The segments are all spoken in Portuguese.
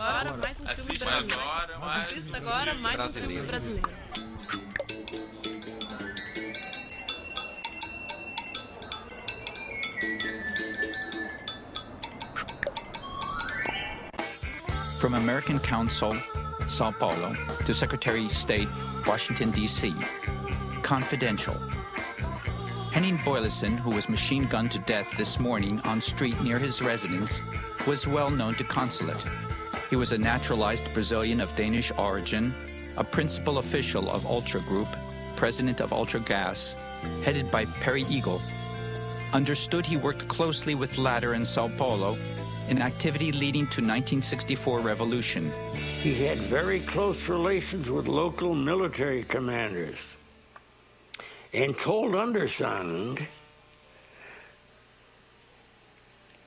agora mais um filme brasileiro. Assista agora mais um filme brasileiro. From American Council, Sao Paulo, to Secretary of State, Washington, D.C. Confidential. Henning Boyleson, who was machine gunned to death this morning on street near his residence, was well known to consulate. He was a naturalized Brazilian of Danish origin, a principal official of Ultra Group, president of Ultra Gas, headed by Perry Eagle. Understood he worked closely with Latter in Sao Paulo, an activity leading to 1964 revolution. He had very close relations with local military commanders and told Undersigned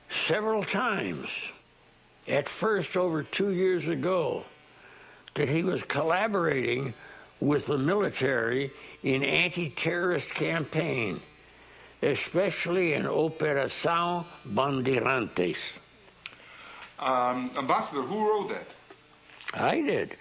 several times, at first over 2 years ago, that he was collaborating with the military in anti-terrorist campaign, especially in Operação Bandeirantes. Ambassador, who wrote that? I did.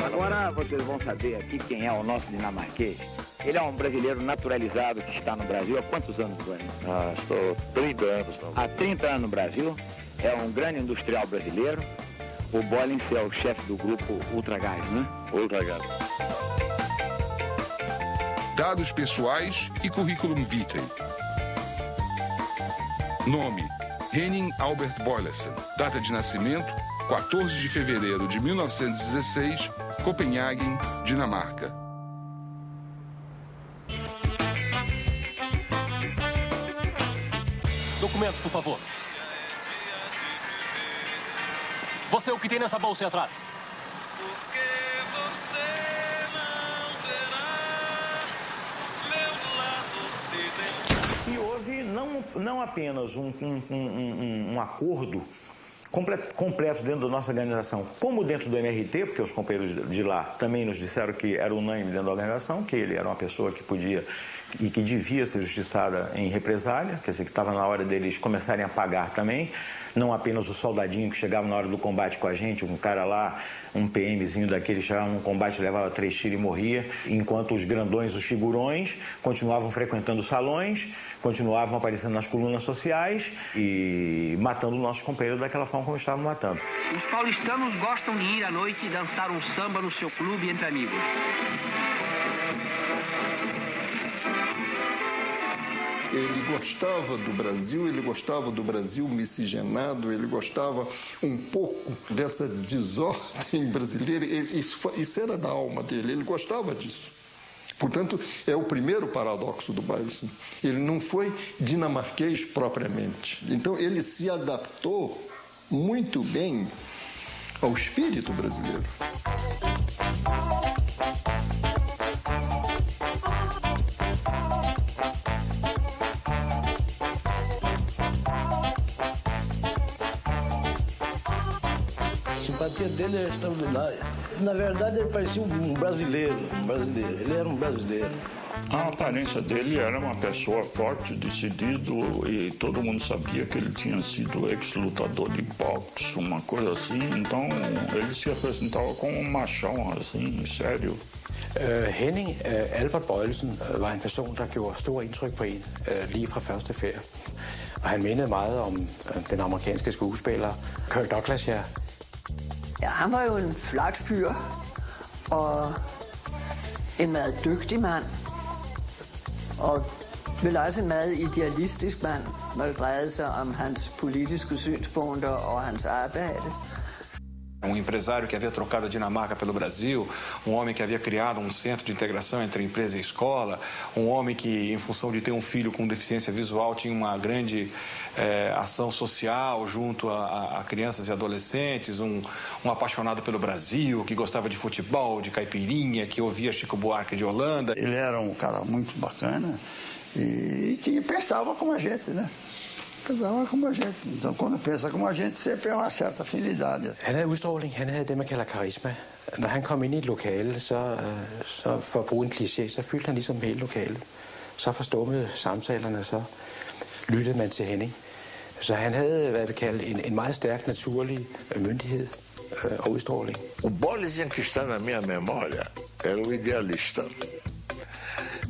Agora vocês vão saber aqui quem é o nosso dinamarquês. Ele é um brasileiro naturalizado que está no Brasil há quantos anos, Boeing? Estou 30 anos. Há 30 anos no Brasil. É um grande industrial brasileiro. O Bollins é o chefe do grupo Ultragás, né? Ultragás. Dados pessoais e currículum vitae. Nome: Henning Albert Boyleson. Data de nascimento: 14 de fevereiro de 1916, Copenhague, Dinamarca. Documentos, por favor. Você, o que tem nessa bolsa aí atrás? E houve não apenas um acordo completo dentro da nossa organização, como dentro do MRT, porque os companheiros de lá também nos disseram que era unânime dentro da organização, que ele era uma pessoa que podia e que devia ser justiçada em represália, quer dizer, que estava na hora deles começarem a pagar também, não apenas o soldadinho que chegava na hora do combate com a gente, um cara lá, um PMzinho daquele, chegava num combate, levava 3 tiros e morria, enquanto os grandões, os figurões, continuavam frequentando os salões, continuavam aparecendo nas colunas sociais e matando o nosso companheiro daquela forma como estavam matando. Os paulistanos gostam de ir à noite e dançar um samba no seu clube entre amigos. Ele gostava do Brasil miscigenado, ele gostava um pouco dessa desordem brasileira, isso era da alma dele, ele gostava disso. Portanto, é o primeiro paradoxo do Boyleson. Ele não foi dinamarquês propriamente. Então, ele se adaptou muito bem ao espírito brasileiro. A simpatia dele era extraordinária. Na verdade, ele parecia um brasileiro. Ele era um brasileiro. A aparência dele era uma pessoa forte, decidido, e todo mundo sabia que ele tinha sido ex-lutador de boxe, uma coisa assim. Então, ele se apresentava como um machão, assim, sério. Henning Albert Boyleson var en person, der gjorde stor indtryk på en lige fra første ferie. Og han mindede meget om den amerikanske skuespiller Kirk Douglas, ja. Ja, han var jo en flot fyr og en meget dygtig mand. Og vel også en meget idealistisk mand, når det drejede sig om hans politiske synspunkter og hans arbejde. Empresário que havia trocado a Dinamarca pelo Brasil, homem que havia criado centro de integração entre empresa e escola, homem que, em função de ter filho com deficiência visual, tinha uma grande ação social junto a crianças e adolescentes, apaixonado pelo Brasil, que gostava de futebol, de caipirinha, que ouvia Chico Buarque de Holanda. Ele era um cara muito bacana E pensava como a gente, né? Pensava como a gente. Então, quando pensa como a gente, sempre é uma certa afinidade. Han havde udstråling, han havde det, man kalder karisma. Når han kom ind i et lokale, så for at bruge en kliché, så fyldte han ligesom hele lokalet. Så forstummede samtalerne, så lyttede man til Henning. Så han havde, hvad vi kalder, en meget stærk naturlig myndighed og udstråling. O Bollesen que está na minha memória era o idealista.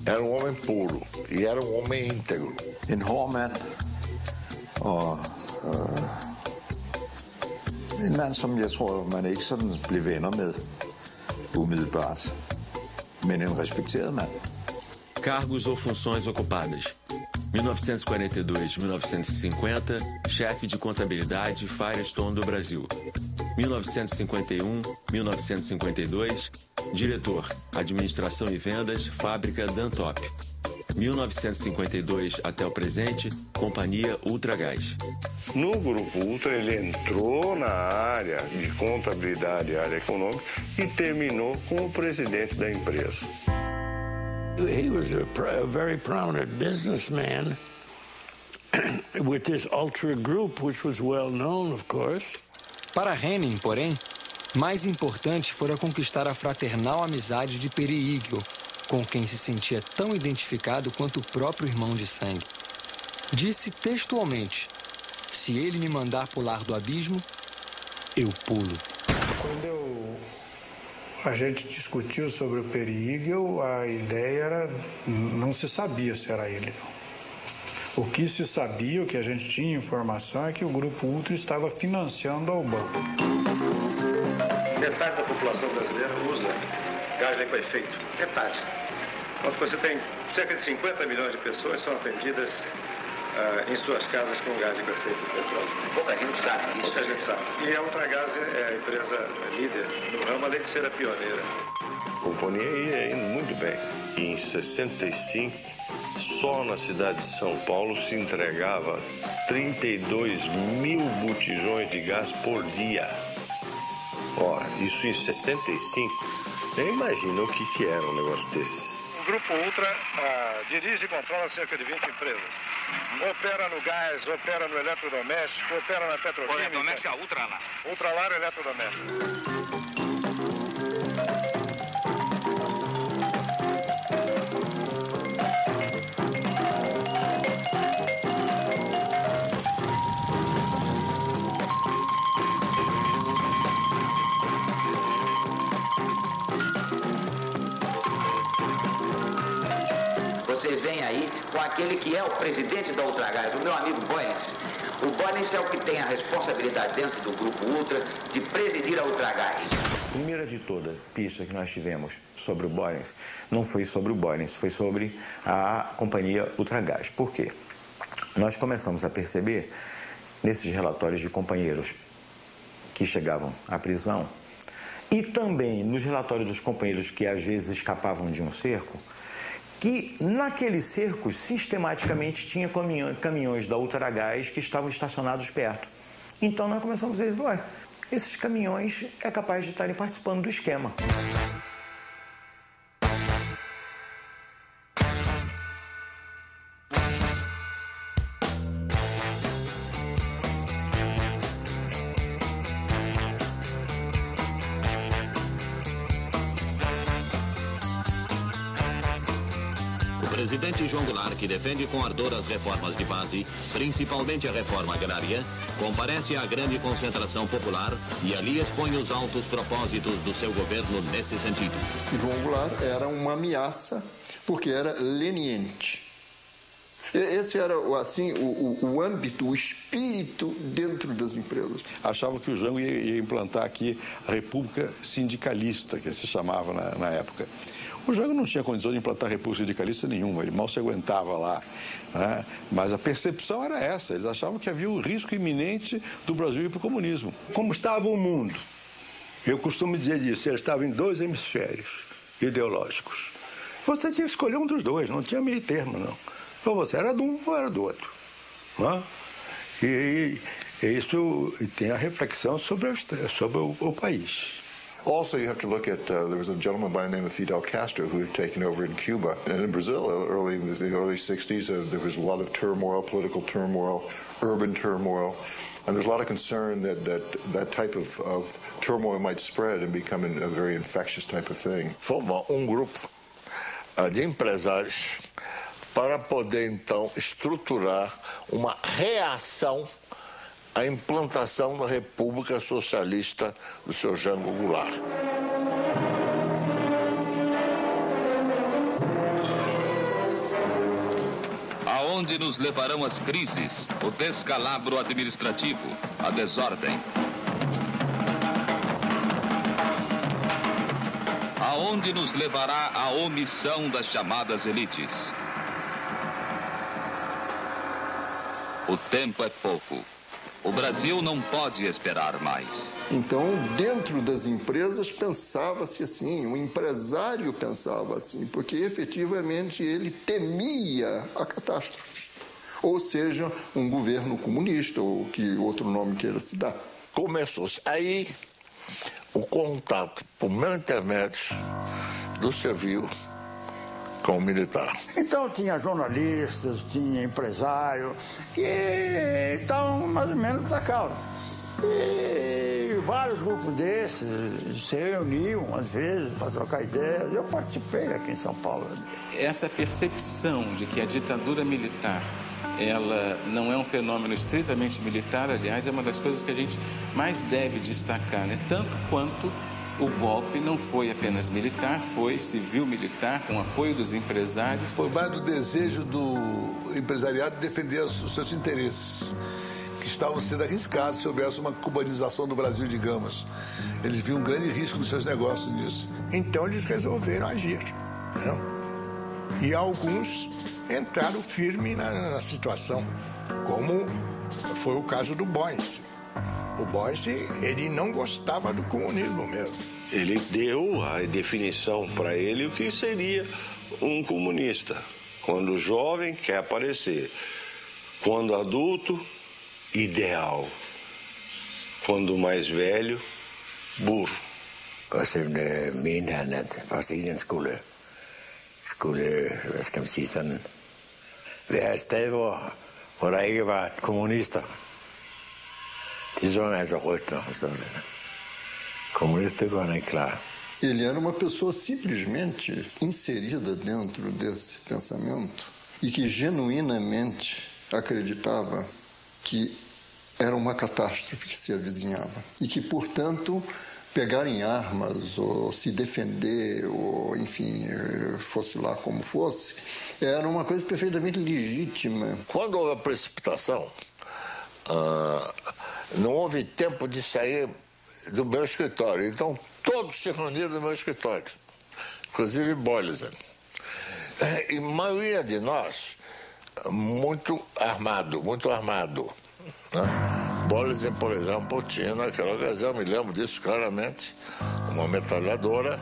Era homem puro e era homem íntegro. En hård mand, og en mand, som jeg tror, man ikke sådan blev venner med umiddelbart, men en respekteret mand. Cargos ou funções ocupadas. 1942-1950, chefe de contabilidade Firestone do Brasil. 1951-1952, diretor, administração e vendas, fábrica Dantop. 1952 até o presente, companhia Ultragás. No Grupo Ultra, ele entrou na área de contabilidade, área econômica, e terminou como presidente da empresa. He was a very prominent businessman with this Ultra Group, which was well known, of course. Para Henning, porém, mais importante fora conquistar a fraternal amizade de Peri Igel, com quem se sentia tão identificado quanto o próprio irmão de sangue. Disse textualmente: se ele me mandar pular do abismo, eu pulo. Quando a gente discutiu sobre o Peri Igel, a ideia era, não se sabia se era ele, não. O que se sabia, o que a gente tinha informação, é que o Grupo Ultra estava financiando ao banco. Metade da população brasileira usa gás liquefeito. Metade. Quando você tem cerca de 50 milhões de pessoas que são atendidas em suas casas com gás liquefeito de petróleo. Pouca gente sabe disso. Pouca gente sabe. E a Ultragaz é a empresa líder no ramo, além de ser a pioneira. A companhia ia indo muito bem. E em 65, só na cidade de São Paulo se entregava 32 mil botijões de gás por dia. Ora, isso em 65. Nem imagina o que era um negócio desse. O Grupo Ultra dirige e controla cerca de 20 empresas. Opera no gás, opera no eletrodoméstico, opera na petroquímica. Eletrodoméstico é a Ultralar. Ultralar eletrodoméstico. Vocês vêm aí com aquele que é o presidente da Ultragaz, o meu amigo Bollens. O Bollens é o que tem a responsabilidade dentro do Grupo Ultra de presidir a Ultragaz. A primeira de toda pista que nós tivemos sobre o Bollens não foi sobre o Bollens, foi sobre a companhia Ultragaz. Por quê? Nós começamos a perceber, nesses relatórios de companheiros que chegavam à prisão, e também nos relatórios dos companheiros que às vezes escapavam de um cerco, que naqueles cercos sistematicamente tinha caminhões da Ultragaz que estavam estacionados perto. Então nós começamos a dizer, ué, esses caminhões é capaz de estarem participando do esquema. O presidente João Goulart, que defende com ardor as reformas de base, principalmente a reforma agrária, comparece à grande concentração popular e ali expõe os altos propósitos do seu governo nesse sentido. João Goulart era uma ameaça porque era leniente. Esse era assim o âmbito, o espírito dentro das empresas. Achava que o Jango ia implantar aqui a República Sindicalista, que se chamava na época. O Jango não tinha condição de implantar a República Sindicalista nenhuma, ele mal se aguentava lá, né? Mas a percepção era essa, eles achavam que havia um risco iminente do Brasil ir para o comunismo. Como estava o mundo? Eu costumo dizer disso, ele estava em dois hemisférios ideológicos. Você tinha que escolher um dos dois, não tinha meio termo, não. Ou você era de um ou era do outro. Não? E isso tem a reflexão sobre o país. Also, you have to look at, there was a gentleman by the name of Fidel Castro who had taken over in Cuba. And in Brazil, early in the early 60s, there was a lot of turmoil, political turmoil, urban turmoil. And there's a lot of concern that type of turmoil might spread and become a very infectious type of thing. Formou grupo de empresários para poder, então, estruturar uma reação à implantação da República Socialista do seu Jango Goulart. Aonde nos levarão as crises, o descalabro administrativo, a desordem? Aonde nos levará a omissão das chamadas elites? O tempo é pouco. O Brasil não pode esperar mais. Então, dentro das empresas, pensava-se assim, o empresário pensava assim, porque efetivamente ele temia a catástrofe. Ou seja, um governo comunista, ou que outro nome queira se dar. Começou-se aí o contato, por meu intermédio, do civil com o militar. Então tinha jornalistas, tinha empresário que estavam mais ou menos da causa. E vários grupos desses se reuniam às vezes para trocar ideias. Eu participei aqui em São Paulo. Essa percepção de que a ditadura militar ela não é um fenômeno estritamente militar, aliás, é uma das coisas que a gente mais deve destacar, né? Tanto quanto o golpe não foi apenas militar, foi civil-militar, com apoio dos empresários. Foi mais do desejo do empresariado de defender os seus interesses, que estavam sendo arriscados se houvesse uma cubanização do Brasil, digamos. Eles viam um grande risco nos seus negócios nisso. Então eles resolveram agir, né? E alguns entraram firme na situação, como foi o caso do Boyce. O Boyce, ele não gostava do comunismo mesmo. Ele deu a definição para ele o que seria um comunista. Quando jovem, quer aparecer. Quando adulto, ideal. Quando mais velho, burro. Og så mente han, at Brasilien skulle, hvad skal man sige, sådan, være et sted, hvor der ikke var kommunister. Det så han altså rødt, når han stod der. Comunista, det var han ikke klar. Ele era uma pessoa simplesmente inserida dentro desse pensamento e que genuinamente acreditava que era uma catástrofe que se avizinhava e que, portanto, pegar em armas ou se defender ou, enfim, fosse lá como fosse, era uma coisa perfeitamente legítima. Quando houve a precipitação, não houve tempo de sair do meu escritório. Então, todos se reuniram no meu escritório, inclusive Boyleson. E a maioria de nós, muito armado, né? Boyleson, por exemplo, tinha naquela ocasião, me lembro disso claramente, uma metralhadora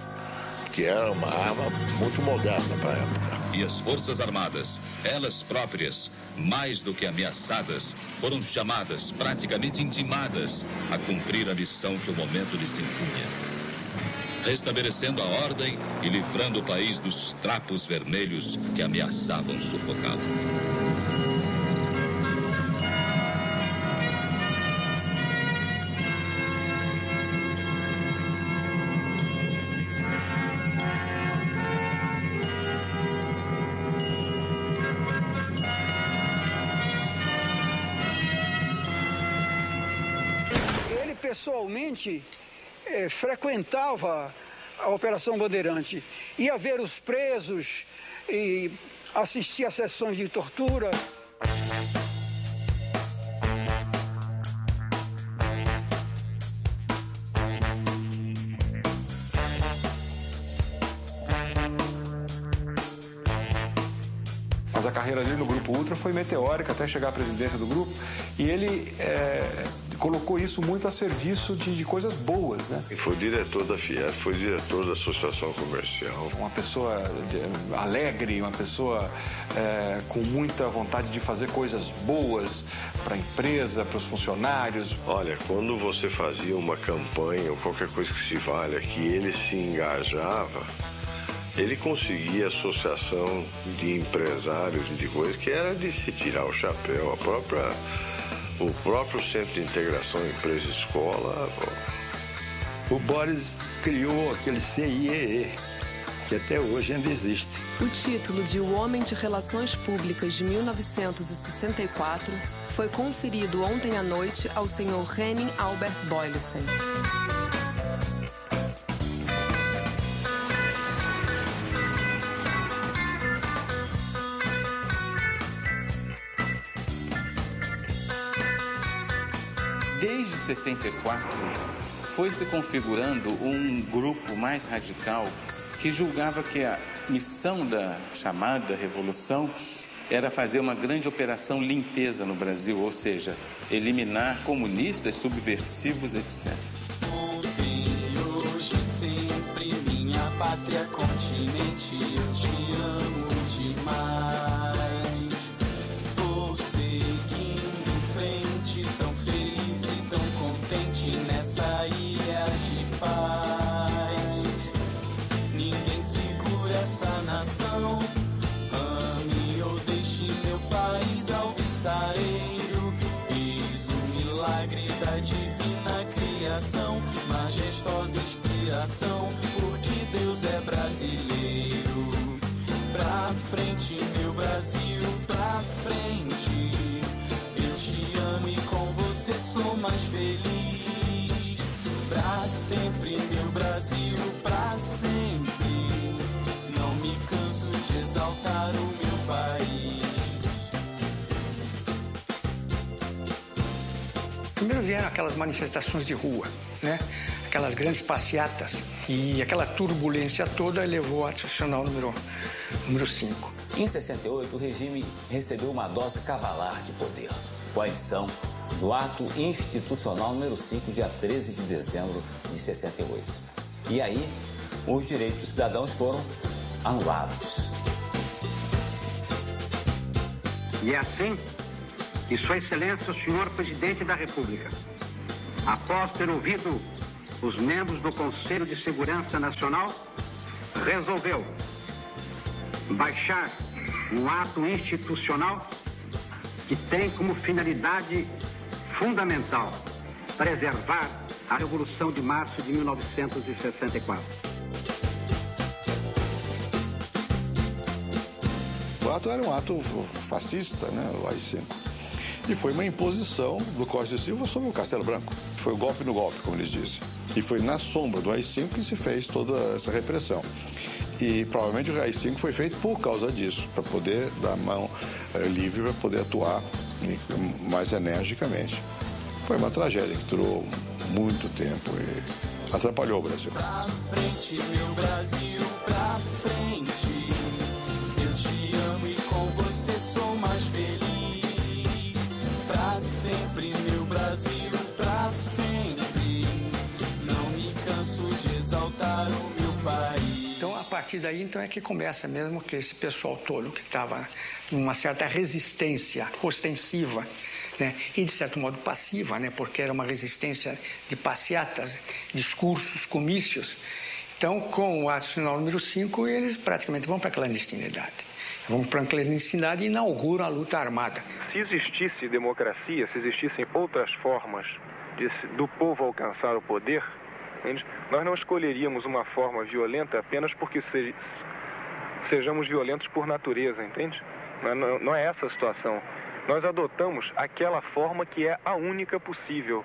que era uma arma muito moderna para a época. E as Forças Armadas, elas próprias, mais do que ameaçadas, foram chamadas, praticamente intimadas, a cumprir a missão que o momento lhes impunha. Restabelecendo a ordem e livrando o país dos trapos vermelhos que ameaçavam sufocá-lo. Pessoalmente, frequentava a Operação Bandeirante, ia ver os presos e assistia a sessões de tortura. Nós a carreira dele no Grupo Ultra foi meteórica até chegar à presidência do grupo, e ele colocou isso muito a serviço de coisas boas, né? E foi diretor da Fiesp, foi diretor da Associação Comercial. Uma pessoa alegre, uma pessoa com muita vontade de fazer coisas boas para a empresa, para os funcionários. Olha, quando você fazia uma campanha ou qualquer coisa que se valha, que ele se engajava, ele conseguia associação de empresários e de coisas que era de se tirar o chapéu. O próprio Centro de Integração Empresa-Escola. O Boris criou aquele CIEE, que até hoje ainda existe. O título de O Homem de Relações Públicas de 1964 foi conferido ontem à noite ao senhor Henning Albert Boylissen. Desde 64, foi se configurando um grupo mais radical que julgava que a missão da chamada revolução era fazer uma grande operação limpeza no Brasil, ou seja, eliminar comunistas, subversivos, etc. Ontem, hoje, sempre, minha pátria continente, eu te amo demais. Vou seguindo em frente, tão feliz e tão contente nessa ilha de paz. Ninguém segura essa nação. Ame ou deixe meu país alvissareiro. Eis o milagre da divina criação, majestosa inspiração, porque Deus é brasileiro. Pra frente, meu Brasil, pra frente. Eu te amo e com você sou mais feliz. Pra sempre, meu Brasil, pra sempre. Não me canso de exaltar o meu país. Primeiro vieram aquelas manifestações de rua, né? Aquelas grandes passeatas, e aquela turbulência toda levou ao Ato Institucional número 5. Em 68, o regime recebeu uma dose cavalar de poder, com a edição do Ato Institucional número 5, dia 13 de dezembro de 68. E aí, os direitos dos cidadãos foram anulados. E é assim que Sua Excelência, o senhor Presidente da República, após ter ouvido os membros do Conselho de Segurança Nacional, resolveu baixar um ato institucional que tem como finalidade fundamental preservar a Revolução de Março de 1964. O ato era um ato fascista, né, o AI-5. E foi uma imposição do Costa e Silva sobre o Castelo Branco. Foi o golpe no golpe, como eles dizem. E foi na sombra do AI-5 que se fez toda essa repressão. E provavelmente o AI-5 foi feito por causa disso, para poder dar mão livre, para poder atuar mais energicamente. Foi uma tragédia que durou muito tempo e atrapalhou o Brasil. Pra frente, meu Brasil, pra frente. Eu te amo e com você sou mais feliz. Pra sempre, meu Brasil, pra sempre. Não me canso de exaltar o meu país. Então, a partir daí, então, é que começa mesmo que esse pessoal todo que estava numa certa resistência ostensiva, né, e, de certo modo, passiva, né, porque era uma resistência de passeatas, discursos, comícios. Então, com o Ato Institucional número 5, eles praticamente vão para a clandestinidade. Vão para a clandestinidade e inauguram a luta armada. Se existisse democracia, se existissem outras formas do povo alcançar o poder, nós não escolheríamos uma forma violenta apenas porque sejamos violentos por natureza, entende? Não é essa a situação. Nós adotamos aquela forma que é a única possível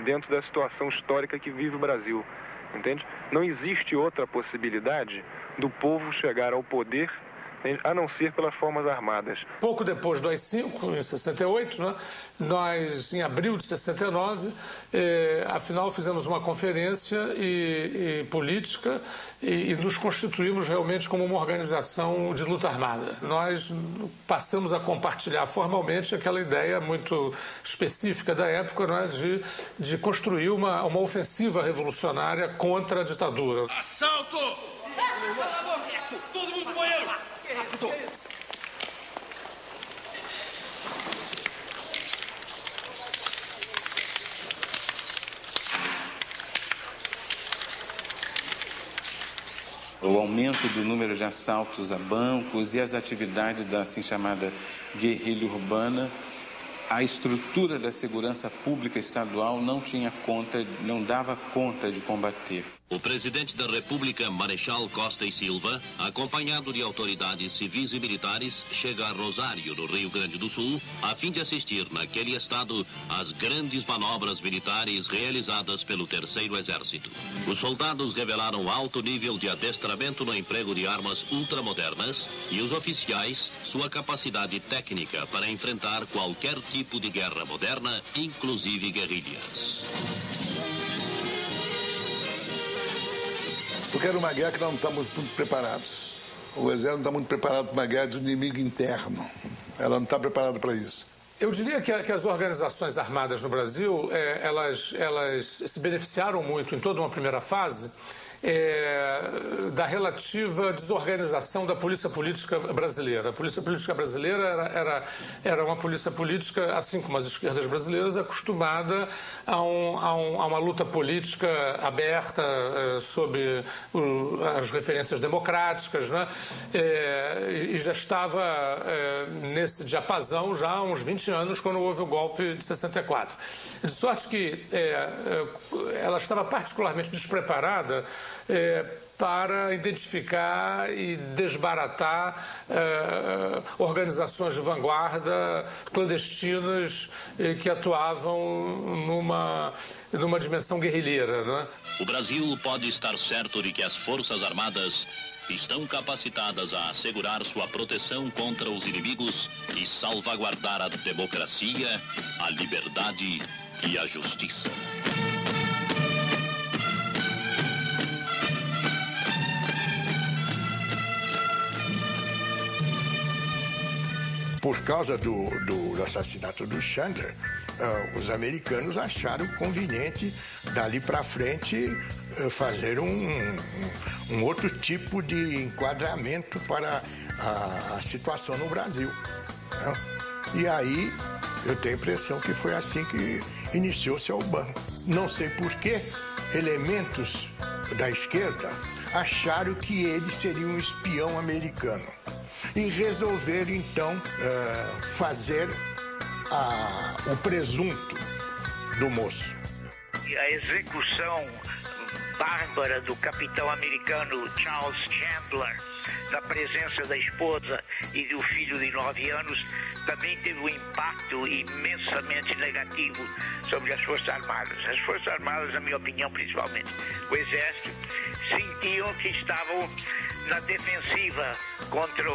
dentro da situação histórica que vive o Brasil, entende? Não existe outra possibilidade do povo chegar ao poder a não ser pelas Forças Armadas. Pouco depois do AI-5, em 68, né, nós, em abril de 69, afinal fizemos uma conferência política e nos constituímos realmente como uma organização de luta armada. Nós passamos a compartilhar formalmente aquela ideia muito específica da época, né, de construir uma ofensiva revolucionária contra a ditadura. Assalto! Cala a boca! Todo mundo no banheiro! O aumento do número de assaltos a bancos e as atividades da assim chamada guerrilha urbana, a estrutura da segurança pública estadual não dava conta de combater. O presidente da República, Marechal Costa e Silva, acompanhado de autoridades civis e militares, chega a Rosário, no Rio Grande do Sul, a fim de assistir naquele estado às grandes manobras militares realizadas pelo Terceiro Exército. Os soldados revelaram alto nível de adestramento no emprego de armas ultramodernas e os oficiais sua capacidade técnica para enfrentar qualquer tipo de guerra moderna, inclusive guerrilhas. Porque era uma guerra que nós não estávamos muito preparados. O exército não está muito preparado para uma guerra de inimigo interno. Ela não está preparada para isso. Eu diria que as organizações armadas no Brasil, elas se beneficiaram muito em toda uma primeira fase da relativa desorganização da polícia política brasileira. A polícia política brasileira era uma polícia política, assim como as esquerdas brasileiras, acostumada a uma luta política aberta sob as referências democráticas, né? E já estava nesse diapasão já há uns 20 anos, quando houve o golpe de 64. De sorte que ela estava particularmente despreparada para identificar e desbaratar organizações de vanguarda clandestinas que atuavam numa dimensão guerrilheira, né? O Brasil pode estar certo de que as Forças Armadas estão capacitadas a assegurar sua proteção contra os inimigos e salvaguardar a democracia, a liberdade e a justiça. Por causa do assassinato do Chandler, os americanos acharam conveniente, dali para frente, fazer um outro tipo de enquadramento para a situação no Brasil, né? E aí, eu tenho a impressão que foi assim que iniciou-se a UBAN. Não sei por que elementos da esquerda acharam que ele seria um espião americano e resolveram, então, fazer o presunto do moço. A execução bárbara do capitão americano Charles Chandler, na presença da esposa e do filho de 9 anos, também teve um impacto imensamente negativo sobre as Forças Armadas. As Forças Armadas, na minha opinião, principalmente o Exército, sentiam que estavam na defensiva contra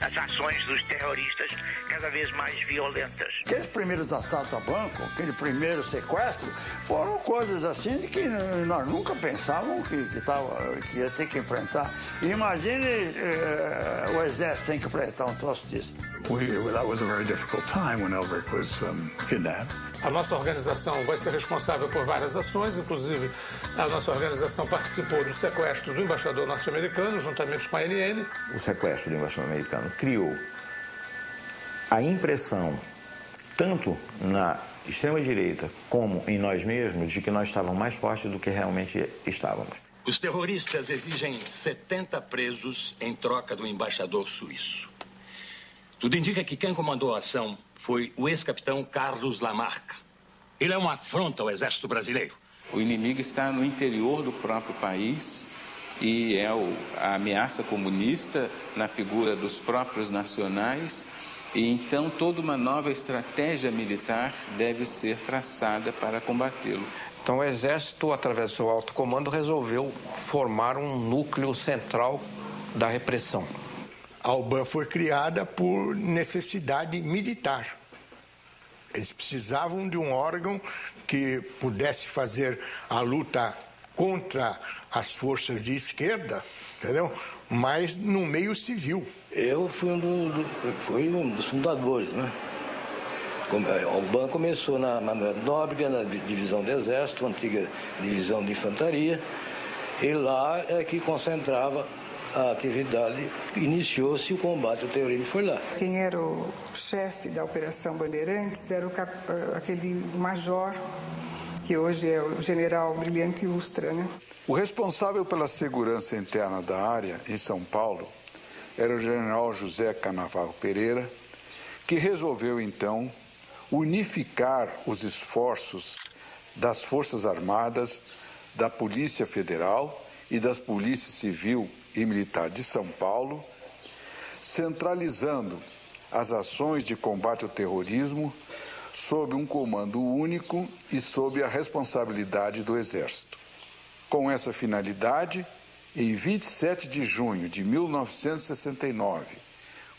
as ações dos terroristas cada vez mais violentas. Aqueles primeiros assaltos a banco, aquele primeiro sequestro, foram coisas assim de que nós nunca pensávamos que ia ter que enfrentar. Imagine o Exército tem que enfrentar um troço desse. That was a very difficult time when Elbrick was kidnapped. A nossa organização vai ser responsável por várias ações, inclusive a nossa organização participou do sequestro do embaixador norte-americano, juntamente com a ANN. O sequestro do embaixador americano criou a impressão, tanto na extrema-direita como em nós mesmos, de que nós estávamos mais fortes do que realmente estávamos. Os terroristas exigem 70 presos em troca do embaixador suíço. Tudo indica que quem comandou a ação foi o ex-capitão Carlos Lamarca. Ele é uma afronta ao exército brasileiro. O inimigo está no interior do próprio país e é a ameaça comunista na figura dos próprios nacionais. E então toda uma nova estratégia militar deve ser traçada para combatê-lo. Então o Exército, através do seu alto comando, resolveu formar um núcleo central da repressão. A UBAN foi criada por necessidade militar. Eles precisavam de um órgão que pudesse fazer a luta contra as forças de esquerda, entendeu? Mas no meio civil. Eu fui um dos fundadores, né? A UBAN começou na Manuel Nóbrega, na divisão do Exército, antiga divisão de infantaria, e lá é que concentrava a atividade. Iniciou-se o combate ao terrorismo, foi lá. Quem era o chefe da Operação Bandeirantes era aquele major, que hoje é o general Brilhante Ustra, né? O responsável pela segurança interna da área, em São Paulo, era o general José Canavarro Pereira, que resolveu, então, unificar os esforços das Forças Armadas, da Polícia Federal e das Polícias Civil e Militar de São Paulo, centralizando as ações de combate ao terrorismo sob um comando único e sob a responsabilidade do Exército. Com essa finalidade, em 27 de junho de 1969,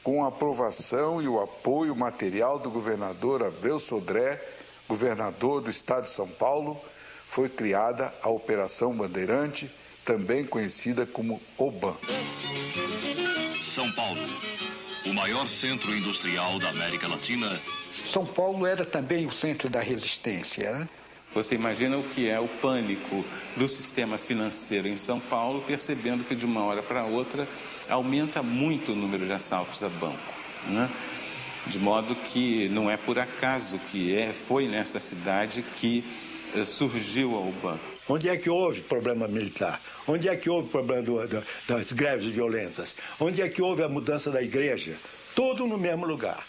com a aprovação e o apoio material do governador Abreu Sodré, governador do estado de São Paulo, foi criada a Operação Bandeirante, também conhecida como OBAN. São Paulo, o maior centro industrial da América Latina. São Paulo era também o centro da resistência, né? Você imagina o que é o pânico do sistema financeiro em São Paulo, percebendo que de uma hora para outra aumenta muito o número de assaltos a banco, né? De modo que não é por acaso que foi nessa cidade que surgiu a UBAN. Onde é que houve problema militar? Onde é que houve problema das greves violentas? Onde é que houve a mudança da igreja? Tudo no mesmo lugar.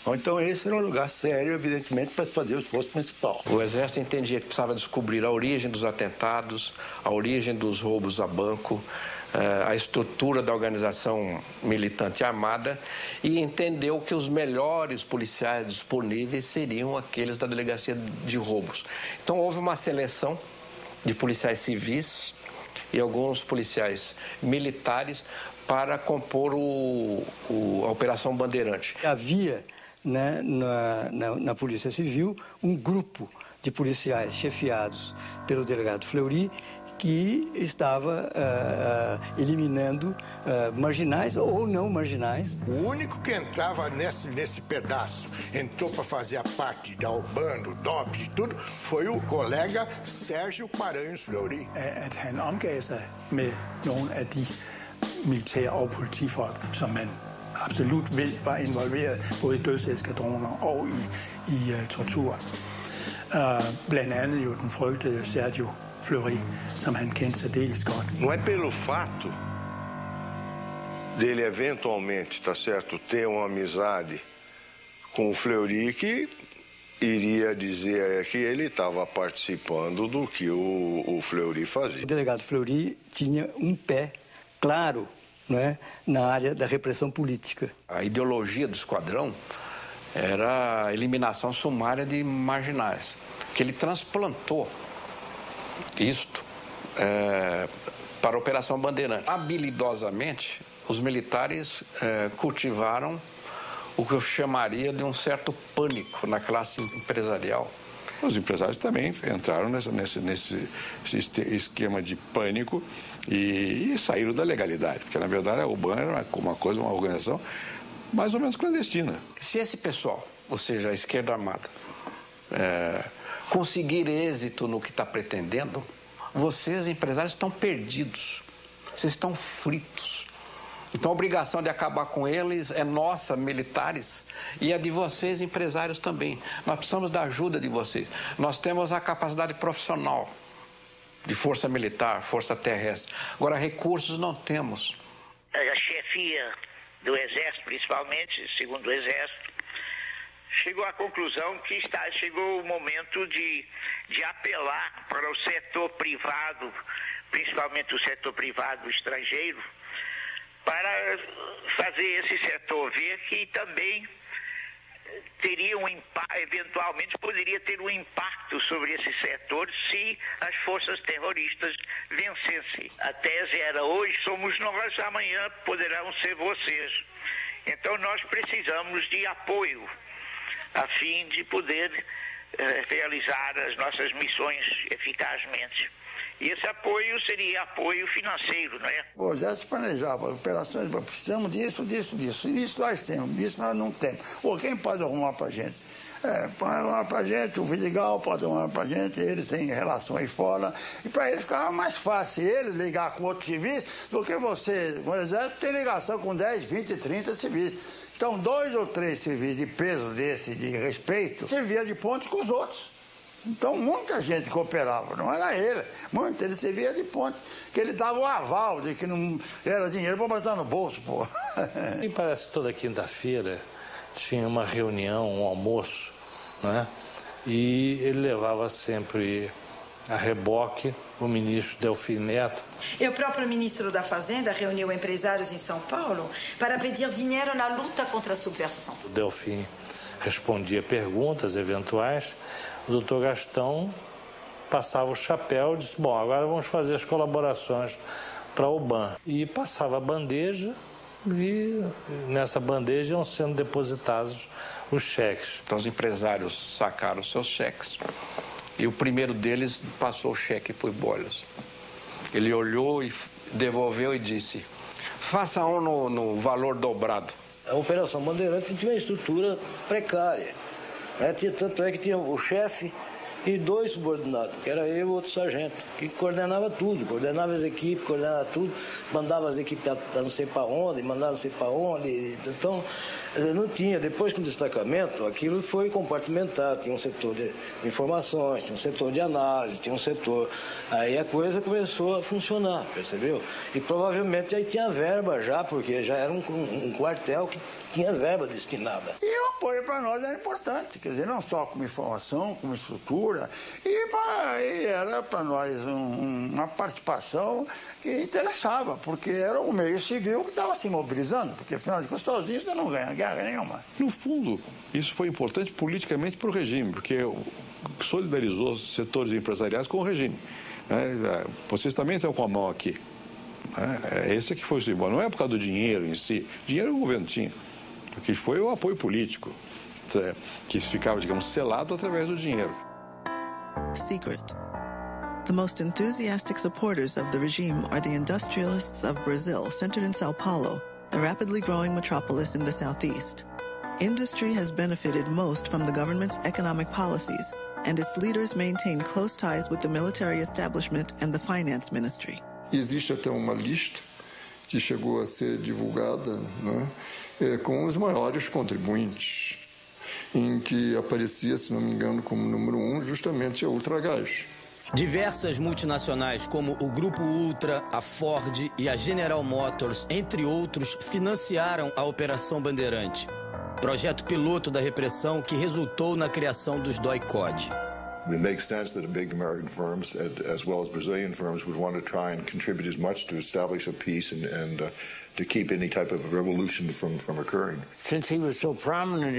Então esse era um lugar sério, evidentemente, para fazer o esforço principal. O Exército entendia que precisava descobrir a origem dos atentados, a origem dos roubos a banco, a estrutura da organização militante armada, e entendeu que os melhores policiais disponíveis seriam aqueles da Delegacia de Roubos. Então houve uma seleção de policiais civis e alguns policiais militares para compor a Operação Bandeirante. Havia, né, na Polícia Civil um grupo de policiais chefiados pelo delegado Fleury, que estava eliminando marginais ou não marginais. O único que entrava nesse pedaço, entrou para fazer a parte da UBAN, do DOP, de tudo, foi o colega Sérgio Paranhos Fleury. At han omgav sig med nogle af de militære og politifolk, som man absolut ved var involveret både i dødseskadroner og i tortur. Blandt andet jo den frygtede Sergio Fleury, som han kendte særdeles godt. Não é pelo fato dele eventualmente, tá certo, ter uma amizade com o Fleury que iria dizer que ele estava participando do que o Fleury fazia. O delegado Fleury tinha um pé claro, né, na área da repressão política. A ideologia do esquadrão era a eliminação sumária de marginais, que ele transplantou isto para a Operação Bandeirante. Habilidosamente, os militares cultivaram o que eu chamaria de um certo pânico na classe empresarial. Os empresários também entraram nesse esquema de pânico e saíram da legalidade, porque na verdade a UBAN era uma organização mais ou menos clandestina. Se esse pessoal, ou seja, a esquerda armada, conseguir êxito no que está pretendendo, vocês, empresários, estão perdidos, vocês estão fritos. Então a obrigação de acabar com eles é nossa, militares, e é de vocês, empresários, também. Nós precisamos da ajuda de vocês. Nós temos a capacidade profissional de força militar, força terrestre. Agora, recursos não temos. A chefia do Exército, principalmente, segundo o Exército, chegou à conclusão que chegou o momento de apelar para o setor privado, principalmente o setor privado estrangeiro, para fazer esse setor ver que também teria eventualmente poderia ter um impacto sobre esse setor se as forças terroristas vencessem. A tese era: hoje somos nós, amanhã poderão ser vocês. Então nós precisamos de apoio a fim de poder realizar as nossas missões eficazmente. E esse apoio seria apoio financeiro, não é? O Exército planejava operações, precisamos disso. Isso nós temos, isso nós não temos. Ou quem pode arrumar para a gente? Pode arrumar para a gente, o Vidigal pode arrumar para a gente, eles têm relação aí fora. E para eles ficava mais fácil eles ligar com outros civis do que você. O Exército tem ligação com 10, 20, 30 civis. Então, 2 ou 3 civis de peso desse, de respeito, servia de ponte com os outros. Então, muita gente cooperava, não era ele. Ele servia de ponte, que ele dava o aval de que não era dinheiro para botar no bolso, pô. E parece que toda quinta-feira tinha uma reunião, um almoço, né? E ele levava sempre a reboque o ministro Delfim Neto. E o próprio ministro da Fazenda reuniu empresários em São Paulo para pedir dinheiro na luta contra a subversão. O Delfim respondia perguntas eventuais. O doutor Gastão passava o chapéu e disse: bom, agora vamos fazer as colaborações para o BAN. E passava a bandeja e nessa bandeja iam sendo depositados os cheques. Então os empresários sacaram seus cheques e o primeiro deles passou o cheque para o Boilers. Ele olhou e devolveu e disse: faça um no valor dobrado. A Operação Bandeirante tinha uma estrutura precária. Tanto é que tinha o chefe e 2 subordinados, que era eu e outro sargento, que coordenava tudo, coordenava as equipes, coordenava tudo, mandava as equipes para não sei para onde, mandava não sei para onde. Então, não tinha. Depois que o destacamento, aquilo foi compartimentado, tinha um setor de informações, tinha um setor de análise, tinha um setor. Aí a coisa começou a funcionar, percebeu? E provavelmente aí tinha verba já, porque já era um quartel que tinha verba destinada. E o apoio para nós era importante, quer dizer, não só como informação, como estrutura, e era para nós uma participação que interessava, porque era o meio civil que estava se mobilizando, porque afinal de contas sozinho você não ganha guerra nenhuma. No fundo, isso foi importante politicamente para o regime, porque solidarizou setores empresariais com o regime. Vocês também estão com a mão aqui. Esse que foi o símbolo. Não é por causa do dinheiro em si. Dinheiro o governo tinha. O que foi o apoio político, que ficava, digamos, selado através do dinheiro. Secret. The most enthusiastic supporters of the regime are the industrialists of Brazil, centered in Sao Paulo, a rapidly growing metropolis in the southeast. Industry has benefited most from the government's economic policies, and its leaders maintain close ties with the military establishment and the finance ministry. Existe até uma lista que chegou a ser divulgada, né, com os maiores contribuintes, em que aparecia, se não me engano, como número 1, justamente a Ultragás. Diversas multinacionais como o Grupo Ultra, a Ford e a General Motors, entre outros, financiaram a Operação Bandeirante, projeto piloto da repressão que resultou na criação dos DOI-CODE. It makes sense that big American firms, as well as Brazilian firms, would want to try and contribute as much to establish a peace and to keep any type of revolution from occurring. Since he was so prominent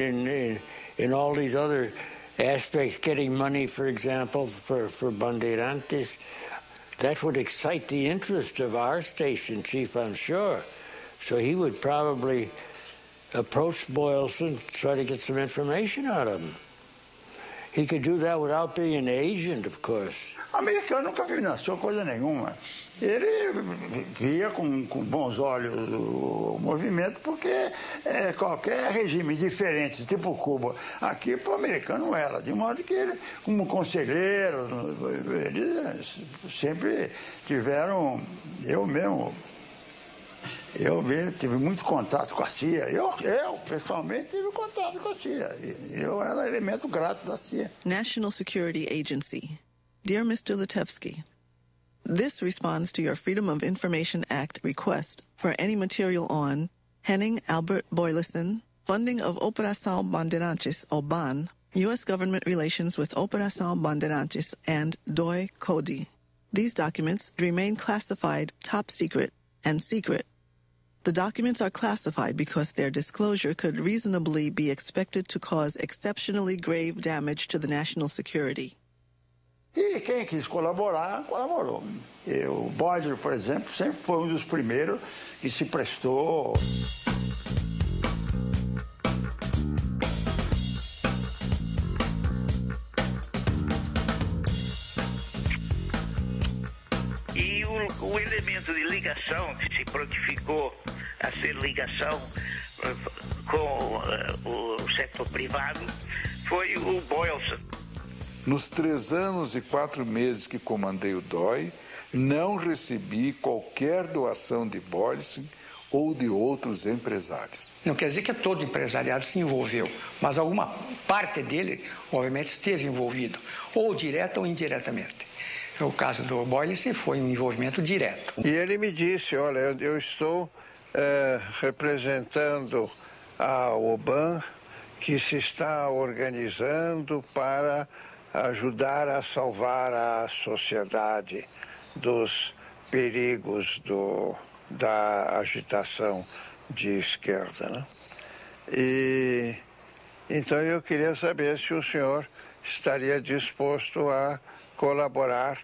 in all these other aspects, getting money, for example, for Bandeirantes, that would excite the interest of our station chief, I'm sure. So he would probably approach Boylston, try to get some information out of him. He could do that without being an agent, of course. O americano nunca financiou coisa nenhuma. Ele via com bons olhos o movimento, porque qualquer regime diferente, tipo Cuba, aqui para o americano não era. De modo que ele, como conselheiro, eles sempre tiveram, eu tive muito contato com a CIA. Eu pessoalmente tive contato com a CIA. Eu era elemento grato da CIA. National Security Agency. Dear Mr. Litevsky, this responds to your Freedom of Information Act request for any material on Henning Albert Boyleson, funding of Operação Bandeirantes, or BAN, U.S. government relations with Operação Bandeirantes, and DOI-CODE. These documents remain classified top secret and secret. The documents are classified because their disclosure could reasonably be expected to cause exceptionally grave damage to the national security. E quem quis colaborar, colaborou. O Boyle, por exemplo, sempre foi um dos primeiros que se prestou. E o elemento de ligação que se prontificou a ser ligação com o setor privado foi o Boylston. Nos 3 anos e 4 meses que comandei o DOI, não recebi qualquer doação de Boylston ou de outros empresários. Não quer dizer que todo empresariado se envolveu, mas alguma parte dele, obviamente, esteve envolvido, ou direta ou indiretamente. O caso do Boylston foi um envolvimento direto. E ele me disse, olha, eu estou representando a OBAN, que se está organizando para ajudar a salvar a sociedade dos perigos da agitação de esquerda, né? E então eu queria saber se o senhor estaria disposto a colaborar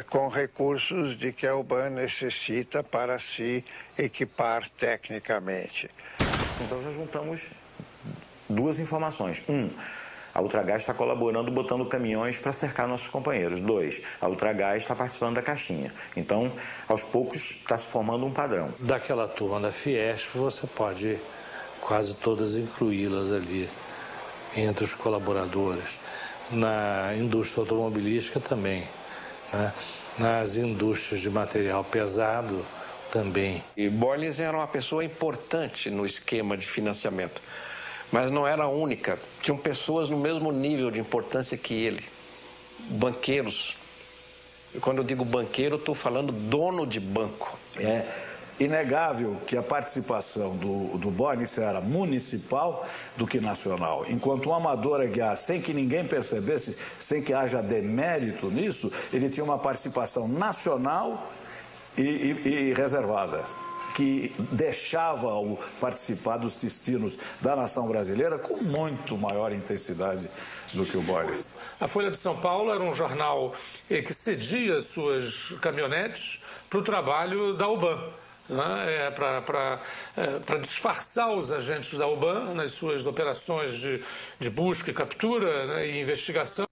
com recursos de que a UBAN necessita para se equipar tecnicamente. Então já juntamos 2 informações. A Ultragaz está colaborando, botando caminhões para cercar nossos companheiros. 2, a Ultragaz está participando da caixinha. Então, aos poucos, está se formando um padrão. Daquela turma da Fiesp, você pode quase todas incluí-las ali, entre os colaboradores. Na indústria automobilística também, né? Nas indústrias de material pesado também. E Boylston era uma pessoa importante no esquema de financiamento. Mas não era a única. Tinham pessoas no mesmo nível de importância que ele. Banqueiros. E quando eu digo banqueiro, eu estou falando dono de banco. É inegável que a participação do Boylston era municipal do que nacional. Enquanto um amador aguiar, sem que ninguém percebesse, sem que haja demérito nisso, ele tinha uma participação nacional e reservada, que deixava-o participar dos destinos da nação brasileira com muito maior intensidade do que o Boylston. A Folha de São Paulo era um jornal que cedia suas caminhonetes para o trabalho da UBAN, né? Para disfarçar os agentes da UBAN nas suas operações de busca e captura, né, e investigação.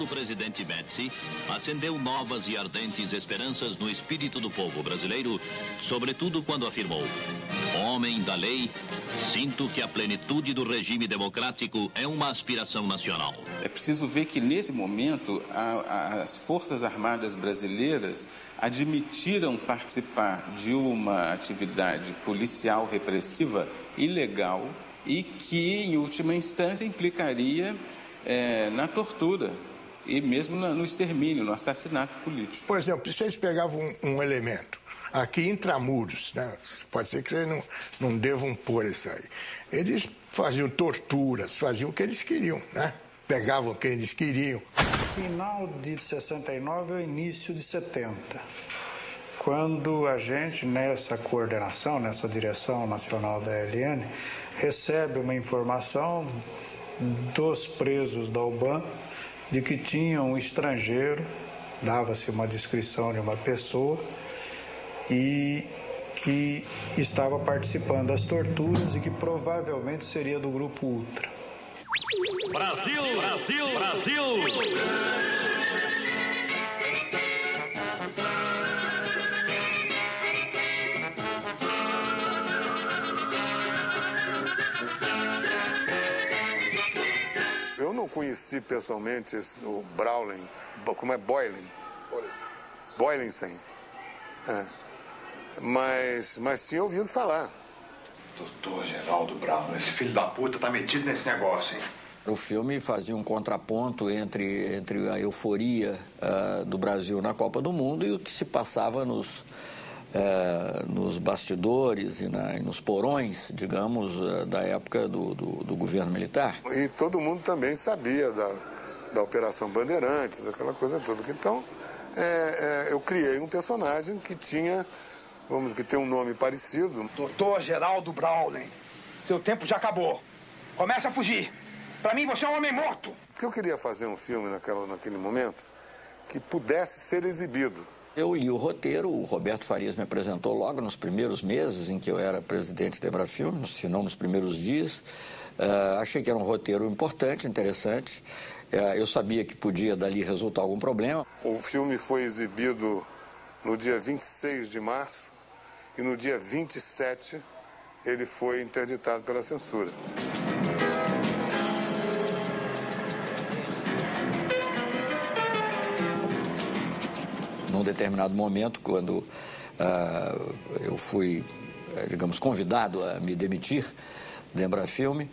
Presidente Médici acendeu novas e ardentes esperanças no espírito do povo brasileiro, sobretudo quando afirmou: homem da lei, sinto que a plenitude do regime democrático é uma aspiração nacional. É preciso ver que, nesse momento, as Forças Armadas brasileiras admitiram participar de uma atividade policial repressiva ilegal e que, em última instância, implicaria na tortura e mesmo no extermínio, no assassinato político. Por exemplo, se eles pegavam um elemento aqui intramuros, né? Pode ser que vocês não devam pôr isso aí. Eles faziam torturas, faziam o que eles queriam, né? Pegavam quem eles queriam. Final de 69 ou início de 70, quando a gente, nessa coordenação, nessa direção nacional da ELN, recebe uma informação dos presos da UBAN de que tinha um estrangeiro, dava-se uma descrição de uma pessoa, e que estava participando das torturas e que provavelmente seria do Grupo Ultra. Brasil, Brasil, Brasil! Eu não conheci pessoalmente o Browning, como é Boylan? Boylston. Mas tinha ouvido falar. Doutor Geraldo Brown, esse filho da puta tá metido nesse negócio, hein? O filme fazia um contraponto entre a euforia do Brasil na Copa do Mundo e o que se passava nos nos bastidores e nos porões, digamos, da época do governo militar. E todo mundo também sabia da Operação Bandeirantes, aquela coisa toda. Então, eu criei um personagem que tinha, que tem um nome parecido. Dr. Geraldo Braulen, seu tempo já acabou. Começa a fugir. Para mim, você é um homem morto. Porque eu queria fazer um filme naquele momento que pudesse ser exibido. Eu li o roteiro, o Roberto Farias me apresentou logo nos primeiros meses em que eu era presidente da Embrafilme, se não nos primeiros dias. Achei que era um roteiro importante, interessante. Eu sabia que podia dali resultar algum problema. O filme foi exibido no dia 26 de março e no dia 27 ele foi interditado pela censura. Num determinado momento, quando eu fui, digamos, convidado a me demitir da Embrafilme,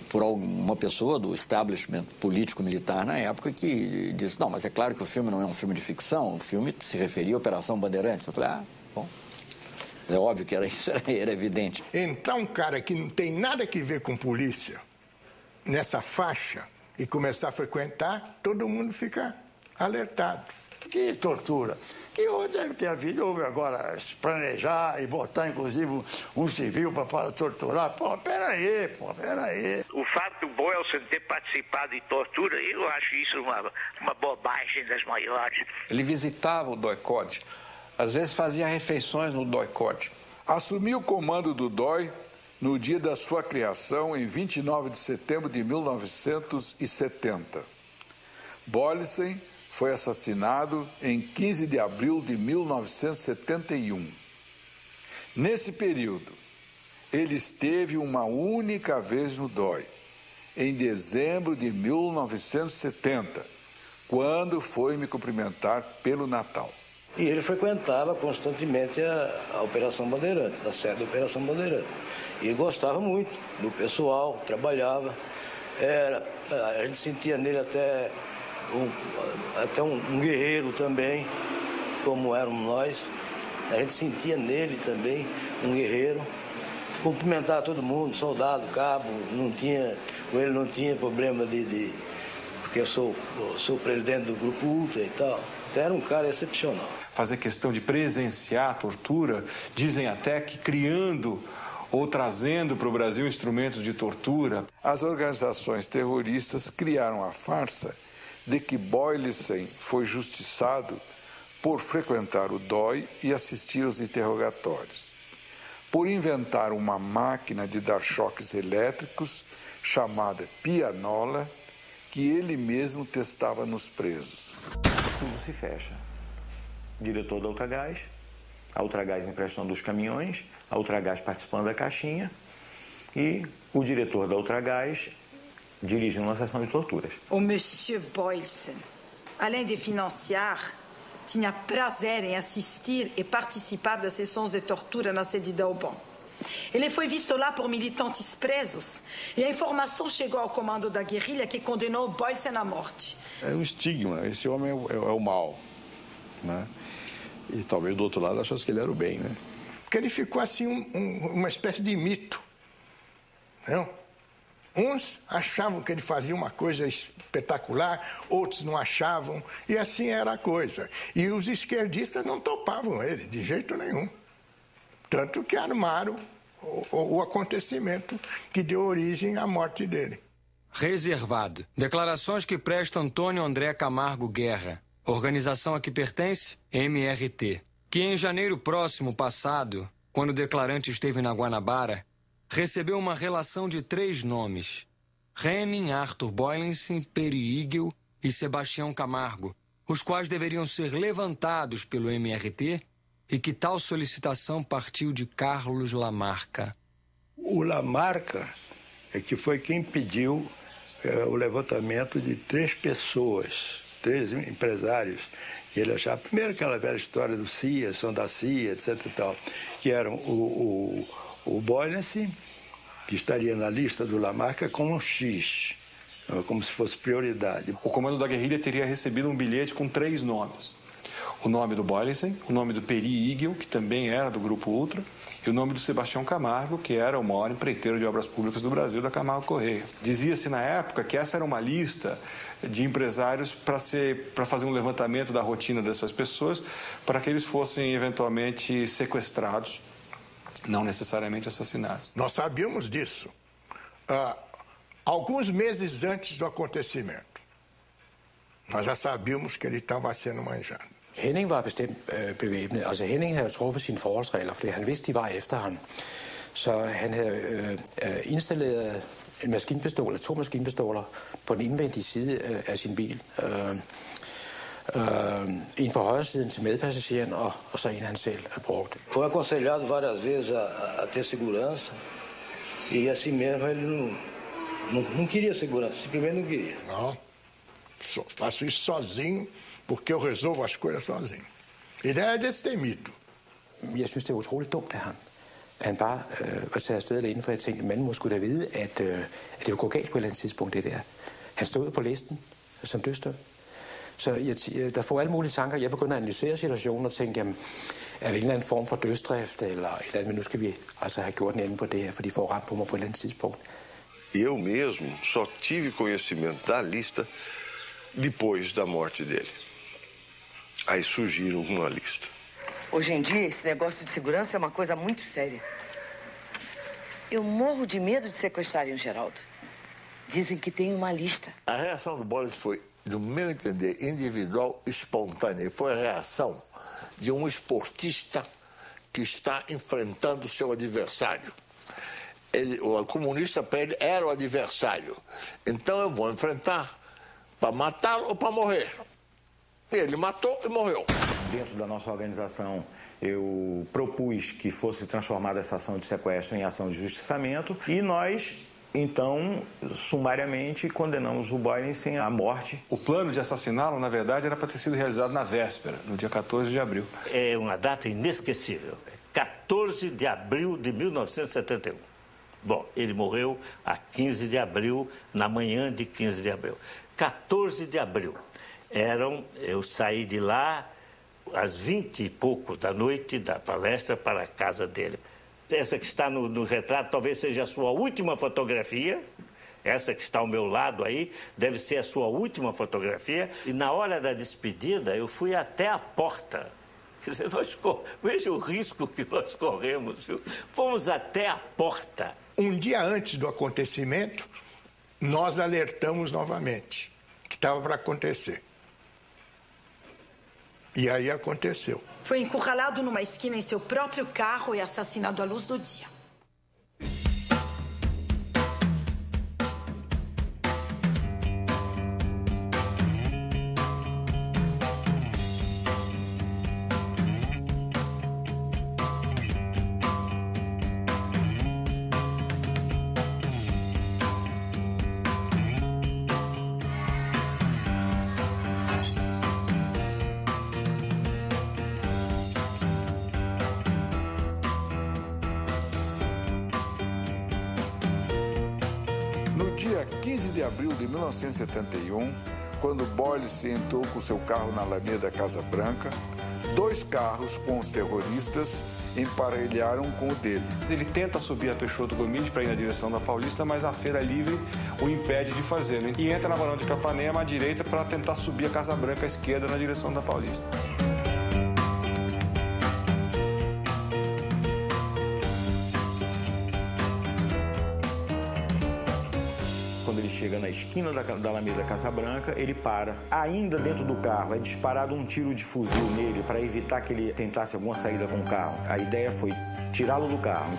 por uma pessoa do establishment político-militar na época que disse, não, mas é claro que o filme não é um filme de ficção, o filme se referia à Operação Bandeirantes. Eu falei, bom, é óbvio que era evidente. Então, um cara que não tem nada a ver com polícia, nessa faixa, e começar a frequentar, todo mundo fica alertado. Que tortura. Que deve ter havido, houve agora planejar e botar, inclusive, um civil para torturar. Peraí. O fato do Boylston ter participado de tortura, eu acho isso uma bobagem das maiores. Ele visitava o DOI-CODE, às vezes fazia refeições no DOI-CODE. Assumiu o comando do DOI no dia da sua criação, em 29 de setembro de 1970. Boylissen foi assassinado em 15 de abril de 1971. Nesse período, ele esteve uma única vez no DOI, em dezembro de 1970, quando foi me cumprimentar pelo Natal. E ele frequentava constantemente a Operação Bandeirantes, a sede da Operação Bandeirantes. E gostava muito do pessoal, trabalhava. A gente sentia nele até um guerreiro também, como éramos nós. A gente sentia nele também um guerreiro. Cumprimentava todo mundo, soldado, cabo, com ele não tinha problema porque eu sou presidente do Grupo Ultra e tal. Então era um cara excepcional. Fazer questão de presenciar a tortura, dizem até que criando ou trazendo para o Brasil instrumentos de tortura. As organizações terroristas criaram a farsa de que Boylissen foi justiçado por frequentar o DOI e assistir aos interrogatórios, por inventar uma máquina de dar choques elétricos chamada pianola, que ele mesmo testava nos presos. Tudo se fecha. Diretor da Ultragás, a Ultragás emprestando os caminhões, a Ultragás participando da caixinha e o diretor da Ultragás dirigindo uma sessão de torturas. O Monsieur Boylston, além de financiar, tinha prazer em assistir e participar das sessões de tortura na sede da UBAN. Ele foi visto lá por militantes presos e a informação chegou ao comando da guerrilha que condenou Boylston à morte. É um estigma, esse homem é o mal, né? E talvez do outro lado achasse que ele era o bem, né? Porque ele ficou assim uma espécie de mito, não? Uns achavam que ele fazia uma coisa espetacular, outros não achavam, e assim era a coisa. E os esquerdistas não topavam ele, de jeito nenhum. Tanto que armaram o acontecimento que deu origem à morte dele. Reservado. Declarações que presta Antônio André Camargo Guerra. Organização a que pertence? MRT. Que em janeiro próximo passado, quando o declarante esteve na Guanabara, recebeu uma relação de 3 nomes: Henning Arthur Boylissen, Peri Igel e Sebastião Camargo, os quais deveriam ser levantados pelo MRT e que tal solicitação partiu de Carlos Lamarca. O Lamarca é que foi quem pediu o levantamento de 3 pessoas, 3 empresários, que ele achava, primeiro aquela velha história do CIA, são da CIA, etc. e tal, que eram o Boylissen, que estaria na lista do Lamarca como um X, como se fosse prioridade. O comando da guerrilha teria recebido um bilhete com 3 nomes. o nome do Boylissen, o nome do Peri Igel, que também era do Grupo Ultra, e o nome do Sebastião Camargo, que era o maior empreiteiro de obras públicas do Brasil, da Camargo Correia. Dizia-se na época que essa era uma lista de empresários para fazer um levantamento da rotina dessas pessoas, para que eles fossem eventualmente sequestrados, não necessariamente assassinados. Nós sabíamos disso alguns meses antes do acontecimento. Nós já sabíamos que ele estava sendo manjado. Henning var bestemt bevæbnet. Altså Henning havde truffet sine forholdsregler, fordi han vidste, de var efter ham. Så han havde installeret en maskinpistol, to maskinpistoler på den indvendige side af sin bil. En på højre siden til medpassageren, og så en han selv brugte. Foi aconselhado várias vezes a ter segurança. E assim mesmo ele não queria segurança, simplesmente não queria. Não, faço isso sozinho, porque eu resolvo as coisas sozinho. Ele er destemido. Jeg synes, det er utroligt dumt af ham. Han bare var taget afsted alene, for jeg tænkte, manden må skulle da vide, at det ville gå galt på et eller andet tidspunkt, det der. Han stod på listen som dødsdømt. Så der får alle mulige tanker. Jeg begynder at analysere situationen og tænke, jamen, er det en eller anden form for dødsdrift, eller et eller andet, men nu skal vi altså have gjort en ende på det her, for de får ramt på mig på et eller andet tidspunkt. Eu mesmo só tive conhecimento da lista depois da morte dele. Aí surgiram uma lista. Hoje em dia, esse negócio de segurança é uma coisa muito séria. Eu morro de medo de sequestrarem o Geraldo. Dizem que tem uma lista. A reação do Boris foi, no meu entender, individual, espontânea. Foi a reação de um esportista que está enfrentando seu adversário. O comunista para ele era o adversário. Então eu vou enfrentar para matá-lo ou para morrer. Ele matou e morreu. Dentro da nossa organização, eu propus que fosse transformada essa ação de sequestro em ação de justiçamento e nós, então, sumariamente condenamos o Boylissen à morte. O plano de assassiná-lo, na verdade, era para ter sido realizado na véspera, no dia 14 de abril. É uma data inesquecível. 14 de abril de 1971. Bom, ele morreu a 15 de abril, na manhã de 15 de abril. 14 de abril. Eu saí de lá às 20 e pouco da noite da palestra para a casa dele. Essa que está no retrato talvez seja a sua última fotografia. Essa que está ao meu lado aí deve ser a sua última fotografia. E na hora da despedida eu fui até a porta. Quer dizer, veja o risco que nós corremos, viu? Fomos até a porta. Um dia antes do acontecimento, nós alertamos novamente que estava para acontecer. E aí aconteceu. Foi encurralado numa esquina em seu próprio carro e assassinado à luz do dia. No dia 15 de abril de 1971, quando Boylissen entrou com seu carro na Alameda Casa Branca, 2 carros com os terroristas emparelharam com o dele. Ele tenta subir a Peixoto Gomide para ir na direção da Paulista, mas a Feira Livre o impede de fazê-lo. E entra na Barão de Capanema à direita para tentar subir a Casa Branca à esquerda na direção da Paulista. Quando ele chega na esquina da Alameda Casa Branca, ele para. Ainda dentro do carro, é disparado um tiro de fuzil nele para evitar que ele tentasse alguma saída com o carro. A ideia foi tirá-lo do carro.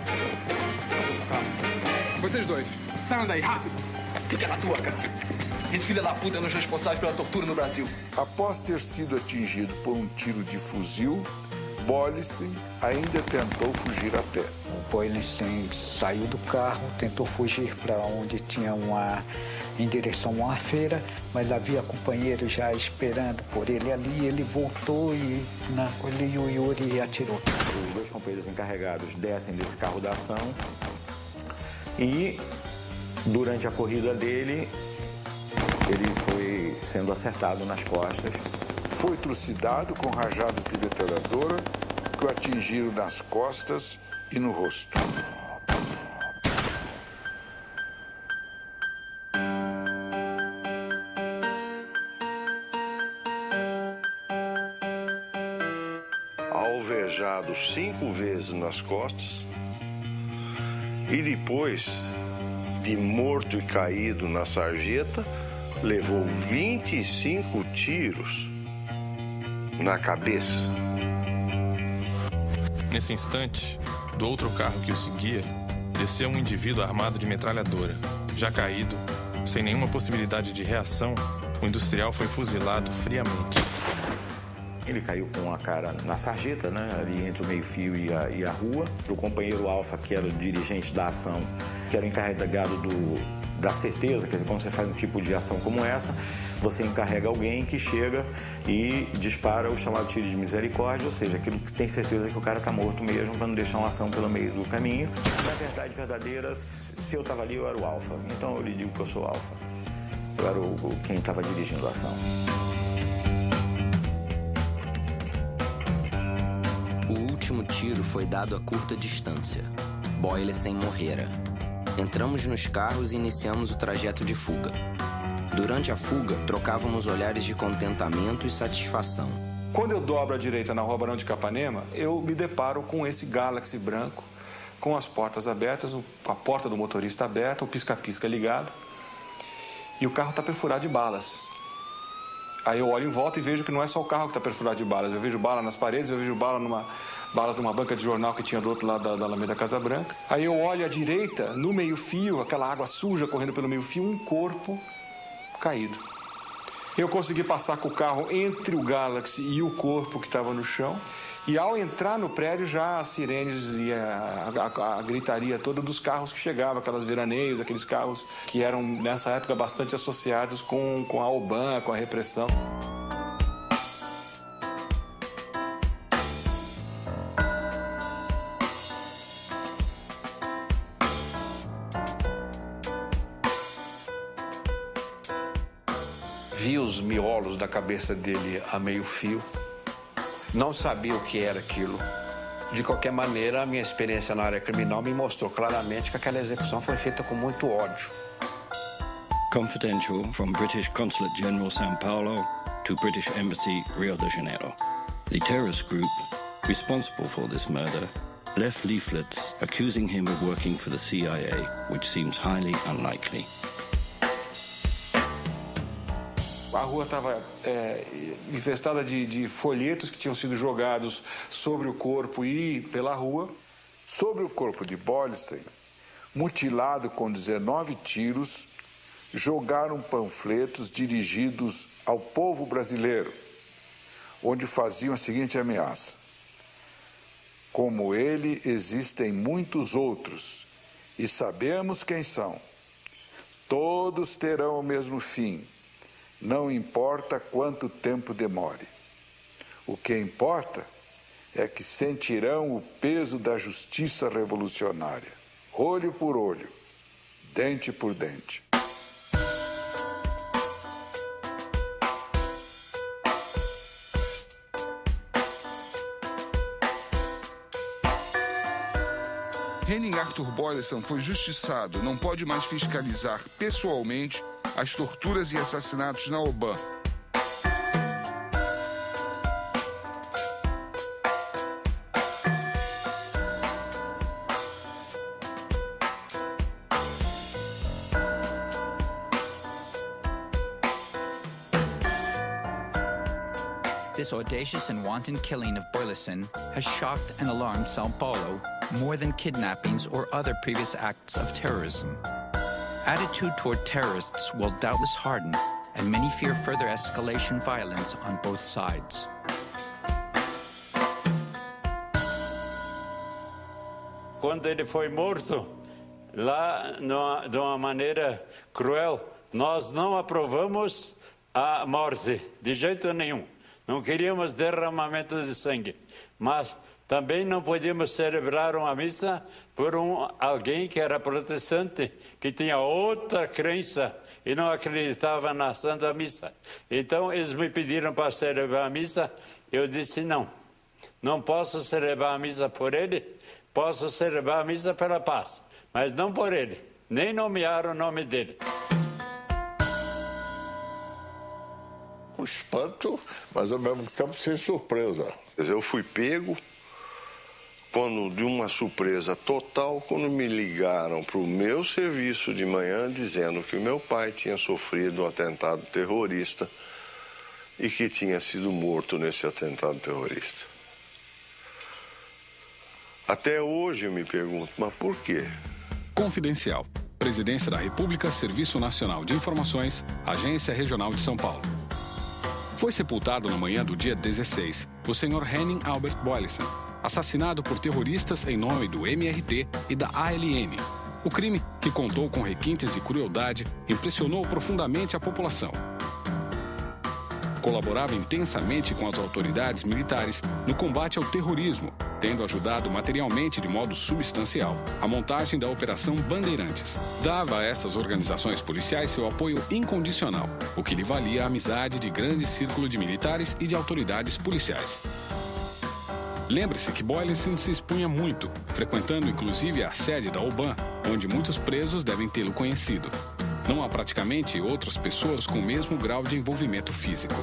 Vocês dois, saiam daí, rápido! Fica na tua, cara! Esse filho da puta é um dos responsáveis pela tortura no Brasil. Após ter sido atingido por um tiro de fuzil, Boylissen ainda tentou fugir a pé. O Boylissen saiu do carro, tentou fugir para onde tinha em direção a uma feira, mas havia companheiros já esperando por ele ali. Ele voltou e o Yuri atirou. Os 2 companheiros encarregados descem desse carro da ação e, durante a corrida dele, ele foi sendo acertado nas costas, foi trucidado com rajadas de metralhadora que o atingiram nas costas e no rosto. Alvejado 5 vezes nas costas e depois de morto e caído na sarjeta, levou 25 tiros na cabeça. Nesse instante, do outro carro que o seguia, desceu um indivíduo armado de metralhadora. Já caído, sem nenhuma possibilidade de reação, o industrial foi fuzilado friamente. Ele caiu com a cara na sarjeta, né, ali entre o meio-fio e a rua. O companheiro Alfa, que era o dirigente da ação, que era encarregado da certeza, quer dizer, quando você faz um tipo de ação como essa, você encarrega alguém que chega e dispara o chamado tiro de misericórdia, ou seja, aquilo que tem certeza que o cara está morto mesmo, para não deixar uma ação pelo meio do caminho. Na verdade verdadeira, se eu estava ali, eu era o Alfa. Então eu lhe digo que eu sou Alfa. Eu era quem estava dirigindo a ação. O último tiro foi dado a curta distância. Boylessen morrera. Entramos nos carros e iniciamos o trajeto de fuga. Durante a fuga, trocávamos olhares de contentamento e satisfação. Quando eu dobro à direita na Rua Barão de Capanema, eu me deparo com esse Galaxy branco, com as portas abertas, a porta do motorista aberta, o pisca-pisca ligado, e o carro está perfurado de balas. Aí eu olho em volta e vejo que não é só o carro que está perfurado de balas. Eu vejo bala nas paredes, eu vejo balas numa banca de jornal que tinha do outro lado da Alameda Casa Branca. Aí eu olho à direita, no meio-fio, aquela água suja correndo pelo meio-fio, um corpo caído. Eu consegui passar com o carro entre o Galaxy e o corpo que estava no chão. E ao entrar no prédio, já as sirenes e a gritaria toda dos carros que chegavam, aquelas veraneios, aqueles carros que eram, nessa época, bastante associados com a OBAN, com a repressão. Vi os miolos da cabeça dele a meio fio. Não sabia o que era aquilo. De qualquer maneira, a minha experiência na área criminal me mostrou claramente que aquela execução foi feita com muito ódio. Confidential from British Consulate General São Paulo to British Embassy, Rio de Janeiro. The terrorist group responsible for this murder left leaflets accusing him of working for the CIA, which seems highly unlikely. A rua estava infestada de folhetos que tinham sido jogados sobre o corpo e pela rua. Sobre o corpo de Boylessen, mutilado com 19 tiros, jogaram panfletos dirigidos ao povo brasileiro, onde faziam a seguinte ameaça: como ele, existem muitos outros, e sabemos quem são. Todos terão o mesmo fim. Não importa quanto tempo demore. O que importa é que sentirão o peso da justiça revolucionária, olho por olho, dente por dente. Henning Arthur Boylessen foi justiçado, não pode mais fiscalizar pessoalmente as torturas e assassinatos na OBAN. This audacious and wanton killing of Boylessen has shocked and alarmed São Paulo more than kidnappings or other previous acts of terrorism. Attitude toward terrorists will doubtless harden, and many fear further escalation violence on both sides. Quando ele foi morto, lá de uma maneira cruel, nós não aprovamos a morte, de jeito nenhum. Não queríamos derramamento de sangue, mas Também não podíamos celebrar uma missa por alguém que era protestante, que tinha outra crença e não acreditava na Santa Missa. Então, eles me pediram para celebrar a missa. Eu disse não. Não posso celebrar a missa por ele, posso celebrar a missa pela paz, mas não por ele. Nem nomear o nome dele. Um espanto, mas ao mesmo tempo sem surpresa. Eu fui pego de uma surpresa total quando me ligaram para o meu serviço de manhã dizendo que o meu pai tinha sofrido um atentado terrorista e que tinha sido morto nesse atentado terrorista. Até hoje eu me pergunto, mas por quê? Confidencial. Presidência da República, Serviço Nacional de Informações, Agência Regional de São Paulo. Foi sepultado na manhã do dia 16 o senhor Henning Albert Boylissen, assassinado por terroristas em nome do MRT e da ALN. O crime, que contou com requintes de crueldade, impressionou profundamente a população. Colaborava intensamente com as autoridades militares no combate ao terrorismo, tendo ajudado materialmente de modo substancial a montagem da Operação Bandeirantes. Dava a essas organizações policiais seu apoio incondicional, o que lhe valia a amizade de grande círculo de militares e de autoridades policiais. Lembre-se que Boylissen se expunha muito, frequentando inclusive a sede da OBAN, onde muitos presos devem tê-lo conhecido. Não há praticamente outras pessoas com o mesmo grau de envolvimento físico.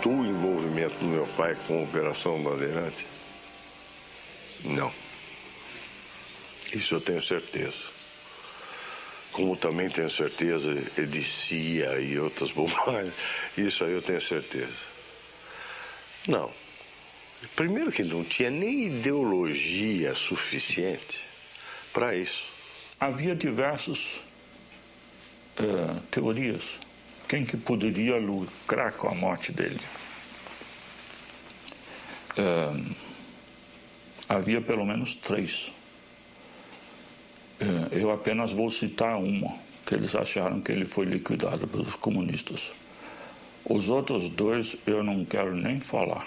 O envolvimento do meu pai com a Operação Bandeirante? Não. Isso eu tenho certeza. Como também tenho certeza de CIA e outras bobagens, isso aí eu tenho certeza. Não. Primeiro que não tinha nem ideologia suficiente para isso. Havia diversas teorias. Quem que poderia lucrar com a morte dele? Havia pelo menos 3. Eu apenas vou citar uma, que eles acharam que ele foi liquidado pelos comunistas. Os outros 2 eu não quero nem falar.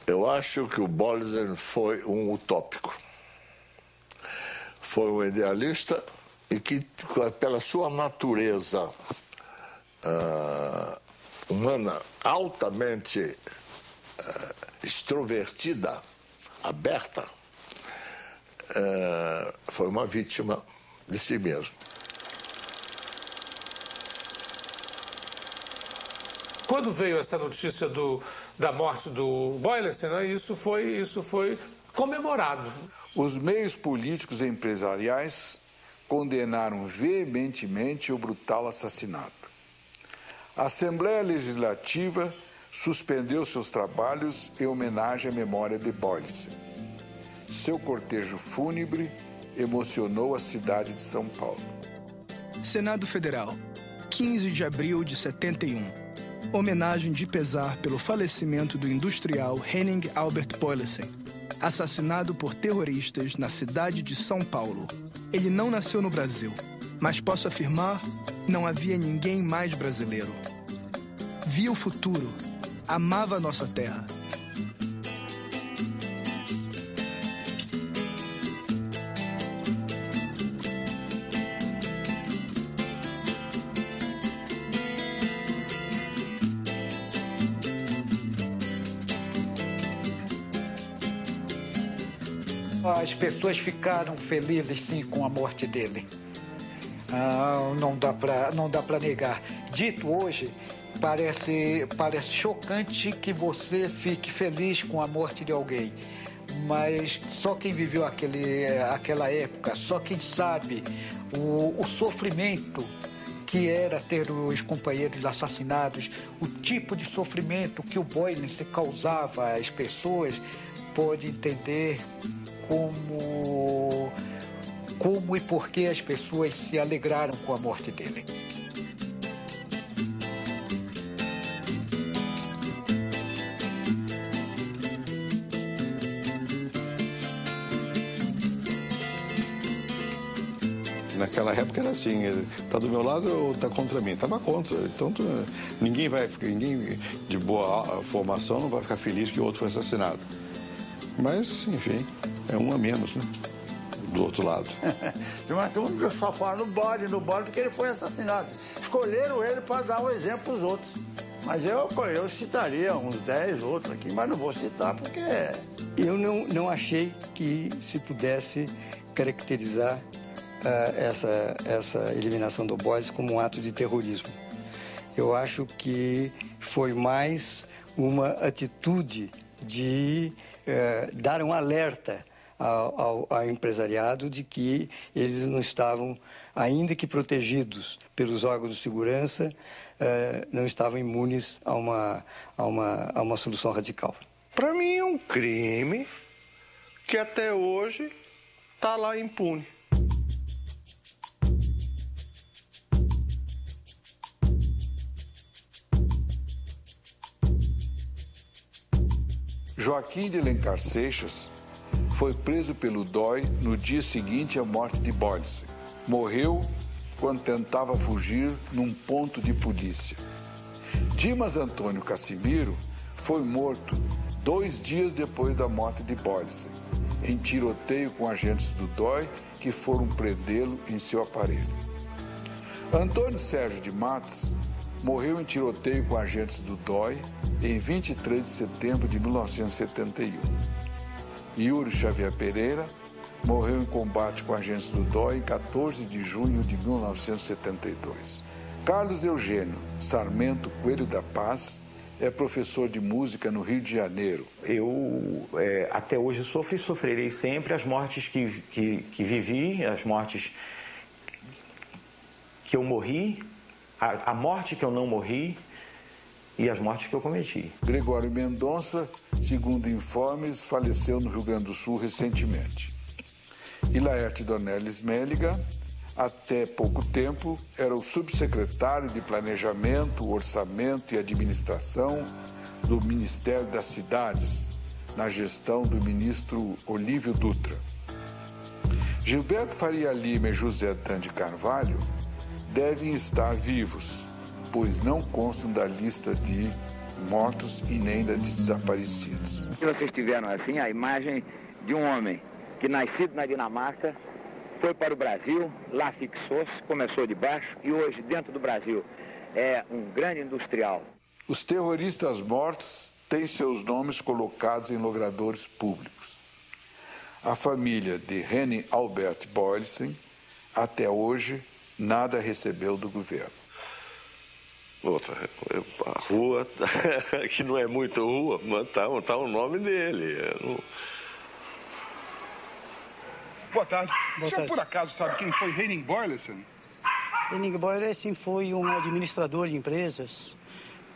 Eu acho que o Boylissen foi um utópico. Foi um idealista e que, pela sua natureza humana altamente extrovertida, aberta, foi uma vítima de si mesmo. Quando veio essa notícia da morte do Boylissen, né, isso foi comemorado. Os meios políticos e empresariais condenaram veementemente o brutal assassinato. A Assembleia Legislativa suspendeu seus trabalhos em homenagem à memória de Boylissen. Seu cortejo fúnebre emocionou a cidade de São Paulo. Senado Federal, 15 de abril de 71. Homenagem de pesar pelo falecimento do industrial Henning Albert Boylissen, assassinado por terroristas na cidade de São Paulo. Ele não nasceu no Brasil, mas posso afirmar, não havia ninguém mais brasileiro. Via o futuro, amava a nossa terra. As pessoas ficaram felizes, sim, com a morte dele. Não dá para negar. Dito hoje, parece chocante que você fique feliz com a morte de alguém. Mas só quem viveu aquela época, só quem sabe o sofrimento que era ter os companheiros assassinados, o tipo de sofrimento que o Boylissen causava às pessoas, pode entender como e por que as pessoas se alegraram com a morte dele. Naquela época era assim, tá do meu lado ou tá contra mim? Tava contra. Então ninguém de boa formação não vai ficar feliz que o outro foi assassinado. Mas, enfim, é um a menos, né? Do outro lado. Tem uma turma que só fala no bode, porque ele foi assassinado. Escolheram ele para dar um exemplo para os outros. Mas eu citaria uns 10 outros aqui, mas não vou citar porque... Eu não achei que se pudesse caracterizar essa eliminação do Boyce como um ato de terrorismo. Eu acho que foi mais uma atitude de dar um alerta ao empresariado de que eles não estavam, ainda que protegidos pelos órgãos de segurança, não estavam imunes a uma solução radical. Para mim é um crime que até hoje está lá impune. Joaquim de Alencar Seixas foi preso pelo DOI no dia seguinte à morte de Boyce. Morreu quando tentava fugir num ponto de polícia. Dimas Antônio Cassimiro foi morto 2 dias depois da morte de Boyce, em tiroteio com agentes do DOI que foram prendê-lo em seu aparelho. Antônio Sérgio de Matos morreu em tiroteio com agentes do DOI em 23 de setembro de 1971. Yuri Xavier Pereira morreu em combate com agentes do DOI em 14 de junho de 1972. Carlos Eugênio Sarmento Coelho da Paz é professor de música no Rio de Janeiro. Eu até hoje sofro e sofrerei sempre as mortes que vivi, as mortes que eu morri, a morte que eu não morri e as mortes que eu cometi. Gregório Mendonça, segundo informes, faleceu no Rio Grande do Sul recentemente. E Laerte Dornelles Méliga, até pouco tempo, era o subsecretário de Planejamento, Orçamento e Administração do Ministério das Cidades, na gestão do ministro Olívio Dutra. Gilberto Faria Lima e José Dan de Carvalho devem estar vivos, pois não constam da lista de mortos e nem da de desaparecidos. Vocês tiveram assim a imagem de um homem que, nascido na Dinamarca, foi para o Brasil, lá fixou-se, começou de baixo e hoje, dentro do Brasil, é um grande industrial. Os terroristas mortos têm seus nomes colocados em logradouros públicos. A família de Henning Albert Boyce, até hoje, nada recebeu do governo. Outra, a rua, que não é muito rua, mas tá o nome dele. Boa tarde. Boa tarde. Por acaso sabe quem foi Henning Boylecen? Henning Boylecen foi um administrador de empresas,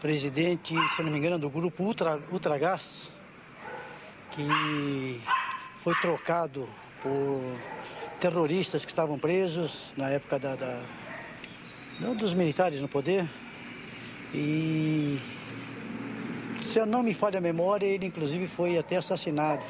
presidente, se não me engano, do grupo Ultragás, que foi trocado por terroristas que estavam presos na época dos militares no poder. E, se eu não me falha a memória, ele inclusive foi até assassinado.